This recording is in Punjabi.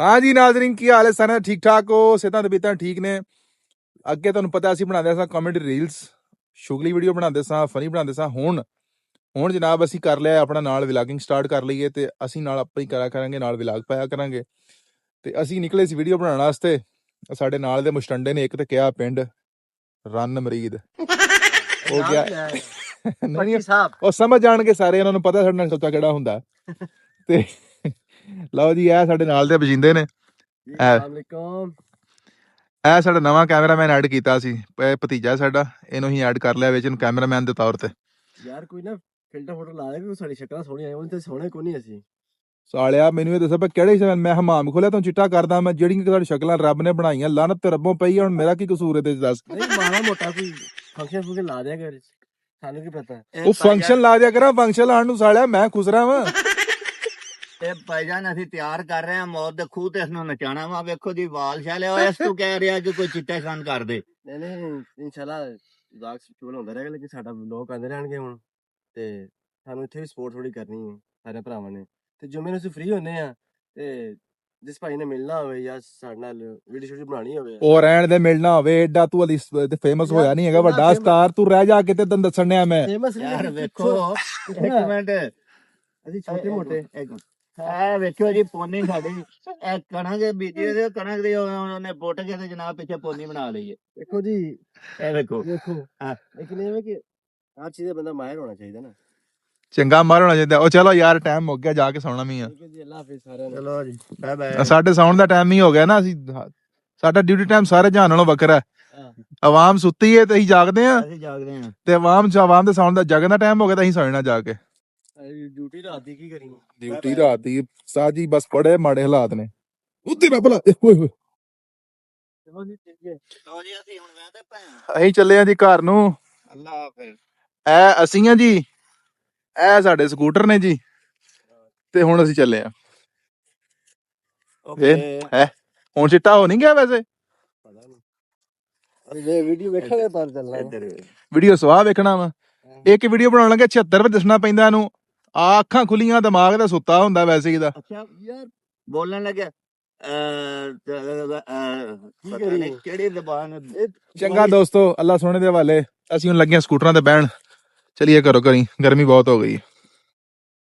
हाँ जी नाज़रीन की हाल है सारे ठीक ठाक हो सेहतां ते बीतां ठीक ने ਅੱਗੇ ਤੁਹਾਨੂੰ ਪਤਾ ਅਸੀਂ ਬਣਾਉਂਦੇ ਸਾਂ ਕਾਮੇਡੀ ਰੀਲਸ ਸ਼ੁਗਲੀ ਵੀਡੀਓ ਬਣਾਉਂਦੇ ਸਾਂ ਫਨੀ ਬਣਾਉਂਦੇ ਸਾਂ ਹੁਣ ਜਨਾਬ ਅਸੀਂ ਕਰ ਲਿਆ ਆਪਣਾ ਨਾਲ ਵਲੌਗਿੰਗ ਸਟਾਰਟ ਕਰ ਲਈਏ ਤੇ ਅਸੀਂ ਨਾਲ ਆਪਾਂ ਹੀ ਕਰਾ ਕਰਾਂਗੇ ਨਾਲ ਵਲੌਗ ਪਾਇਆ ਕਰਾਂਗੇ ਤੇ ਅਸੀਂ ਨਿਕਲੇ ਸੀ ਵੀਡੀਓ ਬਣਾਉਣ ਵਾਸਤੇ ਸਾਡੇ ਨਾਲ ਦੇ ਮੁਸ਼ਟੰਡੇ ਨੇ ਇੱਕ ਤੇ ਕਿਹਾ ਪਿੰਡ ਰੰਨ ਮਰੀਦ ਹੋ ਗਿਆ ਨਹੀਂ ਉਹ ਸਮਝ ਜਾਣਗੇ ਸਾਰੇ ਉਹਨਾਂ ਨੂੰ ਪਤਾ ਸਾਡੇ ਨਾਲ ਸੱਚਾ ਕਿਹੜਾ ਹੁੰਦਾ ਤੇ ਲਓ ਜੀ ਇਹ ਸਾਡੇ ਨਾਲ ਦੇ ਬਜਿੰਦੇ ਨੇ ਇਹ ਸਾਡਾ ਨਵਾਂ ਕੈਮਰਾਮੈਨ ਐਡ ਕੀਤਾ ਸੀ ਭਤੀਜਾ ਸਾਡਾ ਇਹਨੂੰ ਹੀ ਐਡ ਕਰ ਲਿਆ ਵਿੱਚ ਇਹਨੂੰ ਕੈਮਰਾਮੈਨ ਦੇ ਤੌਰ ਤੇ ਯਾਰ ਕੋਈ ਨਾ ਫਿਲਟਰ ਫੋਟੋ ਲਾ ਦੇ ਵੀ ਸਾਡੀ ਸ਼ਕਲਾਂ ਸੋਹਣੀਆਂ ਆਉਣ ਤੇ ਸੋਹਣੇ ਕੋਈ ਨਹੀਂ ਅਸੀਂ ਸਾਲਿਆ ਮੈਨੂੰ ਇਹ ਦੱਸੋ ਕਿਹੜੇ ਮੈਂ ਹਮਾਮ ਖੋਲਿਆ ਤੂੰ ਚਿੱਟਾ ਕਰਦਾ ਮੈਂ ਜਿਹੜੀਆਂ ਸਾਡੀ ਸ਼ਕਲਾਂ ਰੱਬ ਨੇ ਬਣਾਈਆਂ ਲਾਨਤ ਤੇ ਰੱਬੋਂ ਪਈ ਹੁਣ ਮੇਰਾ ਕੀ ਕਸੂਰ ਇਹਦੇ ਚ ਦੱਸ ਨਹੀਂ ਮਾੜਾ ਮੋਟਾ ਕੋਈ ਫੰਕਸ਼ਨ ਫੁਕਸ਼ਨ ਲਾ ਦਿਆ ਕਰ ਸਾਨੂੰ ਕੀ ਪਤਾ ਉਹ ਫੰਕਸ਼ਨ ਲਾ ਦਿਆ ਕਰਾਂ ਫੰਕਸ਼ਨ ਲਾਉਣ ਨੂੰ ਸਾਲਿਆ ਮੈਂ ਖੁਸਰਾ ਵਾਂ ਤੇ ਭਾਈਜਾਨ ਅਸੀਂ ਤਿਆਰ ਕਰ ਰਹੇ ਹਾਂ ਮੌਤ ਦੇ ਖੂਹ ਤੇ ਇਸ ਨੂੰ ਨਚਾਣਾ ਵਾ ਵੇਖੋ ਜੀ ਵਾਲ ਛਾਲੇ ਹੋਏ ਇਸ ਤੋਂ ਕਹਿ ਰਿਹਾ ਕਿ ਕੋਈ ਚਿੱਟਾ ਖਾਨ ਕਰ ਦੇ ਨਹੀਂ ਇਨਸ਼ਾਅੱਲਾ ਜ਼ਾਕ ਸ਼ੁਰੂ ਹੁੰਦਾ ਰਹੇਗਾ ਲੇਕਿਨ ਸਾਡਾ ਲੋਕ ਆਂਦੇ ਰਹਿਣਗੇ ਹੁਣ ਤੇ ਸਾਨੂੰ ਇੱਥੇ ਵੀ ਸਪੋਰਟ ਥੋੜੀ ਕਰਨੀ ਹੈ ਸਾਰੇ ਭਰਾਵਾਂ ਨੇ ਤੇ ਜੁਮੇ ਨੂੰ ਅਸੀਂ ਫ੍ਰੀ ਹੁੰਨੇ ਆ ਤੇ ਜਿਸ ਭਾਈ ਨੇ ਮਿਲਣਾ ਹੋਵੇ ਜਾਂ ਸਾਡੇ ਨਾਲ ਵੀਡੀਓ ਸ਼ੂਟ ਬਣਾਣੀ ਹੋਵੇ ਉਹ ਰਹਿਣ ਦੇ ਮਿਲਣਾ ਹੋਵੇ ਏਡਾ ਤੂੰ ਅਲੀ ਫੇਮਸ ਹੋਇਆ ਨਹੀਂ ਹੈਗਾ ਵੱਡਾ ਸਟਾਰ ਤੂੰ ਰਹਿ ਜਾ ਕੇ ਤੇ ਤੈਨੂੰ ਦੱਸਣ ਡਿਆ ਮੈਂ ਫੇਮਸ ਯਾਰ ਵੇਖੋ ਇੱਕ ਮਿੰਟ ਅਸੀਂ ਛੋਟੇ ਮੋਟੇ ਇਹ ਵੇਖਿਓ ਜੀ ਪੋਨੀ ਸਾਡੀ ਇਹ ਕਣਕ ਬੀਜੀ ਦੇ ਕਣਕ ਦੀ ਉਹਨੇ ਪੁੱਟ ਕੇ ਤੇ ਜਨਾਬ ਪਿੱਛੇ ਪੋਨੀ ਬਣਾ ਲਈ ਹੈ ਦੇਖੋ ਜੀ ਇਹ ਵੇਖੋ ਹਾਂ ਲੇਕਿਨ ਇਹ ਕਿ ਹਰ ਚੀਜ਼ ਦਾ ਬੰਦਾ ਮਾਹਿਰ ਹੋਣਾ ਚਾਹੀਦਾ ਨਾ ਚੰਗਾ ਮਾਰ ਹੋਣਾ ਚਾਹੀਦਾ ਉਹ ਚਲੋ ਯਾਰ ਟਾਈਮ ਮੁੱਕ ਗਿਆ ਜਾ ਕੇ ਸੌਣਾ ਵੀ ਆ ਜੀ ਅੱਲਾ ਹਾਫਿਜ਼ ਸਾਰਿਆਂ ਨੂੰ ਚਲੋ ਜੀ ਬਾਏ ਬਾਏ ਸਾਡੇ ਸੌਣ ਦਾ ਟਾਈਮ ਹੀ ਹੋ ਗਿਆ ਨਾ ਅਸੀਂ ਸਾਡਾ ਡਿਊਟੀ ਟਾਈਮ ਸਾਰੇ ਜਹਾਨ ਨਾਲੋਂ ਵੱਖਰਾ ਹੈ ਆਵਾਮ ਸੁੱਤੀ ਹੈ ਤੇ ਅਸੀਂ ਜਾਗਦੇ ਆ ਅਸੀਂ ਜਾਗਦੇ ਹਾਂ ਤੇ ਆਵਾਮ ਦੇ ਸੌਣ ਦਾ ਜਗਨ ਦਾ ਟਾਈਮ ਹੋ ਗਿਆ ਤਾਂ ਅਸੀਂ ਸੌਣਾ ਜਾ ਕੇ ਡਿਊਟੀ ਰਾਤ ਦੀ ਕੀ ਕਰੀ ਡਿਊਟੀ ਰਾਤ ਦੀ ਸਾਜੀ ਬਸ ਬੜੇ ਮਾੜੇ ਹਾਲਾਤ ਨੇ ਉੱਤੇ ਨਾ ਭਲਾ ਓਏ ਹੋਏ ਚਲੋ ਜੀ ਠੀਕ ਹੈ ਲੋ ਜੀ ਅਸੀਂ ਹੁਣ ਵੈਸੇ ਭੈਣ ਅਸੀਂ ਚੱਲੇ ਆ ਜੀ ਘਰ ਨੂੰ ਅੱਲਾ ਹਾਫਿਜ਼ ਇਹ ਅਸੀਂ ਆ ਜੀ ਇਹ ਸਾਡੇ ਸਕੂਟਰ ਨੇ ਜੀ ਤੇ ਹੁਣ ਅਸੀਂ ਚੱਲੇ ਆ ਓਕੇ ਹੈ ਹੁਣ ਚਿੱਟਾ ਹੋ ਨਹੀਂ ਗਿਆ ਵੈਸੇ ਪਤਾ ਨਹੀਂ ਅਰੇ ਵੀਡੀਓ ਵੇਖਾਂਗੇ ਤਾਂ ਚੱਲਣਾ ਵੀਡੀਓ ਸਵਾਹ ਵੇਖਣਾ ਵਾ ਇੱਕ ਵੀਡੀਓ ਬਣਾਉਣ ਲੱਗੇ 76 ਰੁਪਏ ਦੱਸਣਾ ਪੈਂਦਾ ਇਹਨੂੰ ਆ ਅੱਖਾਂ ਖੁੱਲੀਆਂ ਦਿਮਾਗ ਦਾ ਸੁੱਤਾ ਹੁੰਦਾ ਵੈਸੇ ਇਹਦਾ ਅੱਛਾ ਯਾਰ ਬੋਲਣ ਲੱਗਿਆ ਪਤਾ ਨਹੀਂ ਕਿਹੜੀ ਜ਼ਬਾਨ ਚੰਗਾ ਦੋਸਤੋ ਅੱਲਾ ਸੋਹਣੇ ਦੇ ਹਵਾਲੇ ਅਸੀਂ ਹੁਣ ਲੱਗੇ ਸਕੂਟਰਾਂ ਤੇ ਬਹਿਣ ਚਲਿਏ ਘਰੋਂ ਘਰੀ ਗਰਮੀ ਬਹੁਤ ਹੋ ਗਈ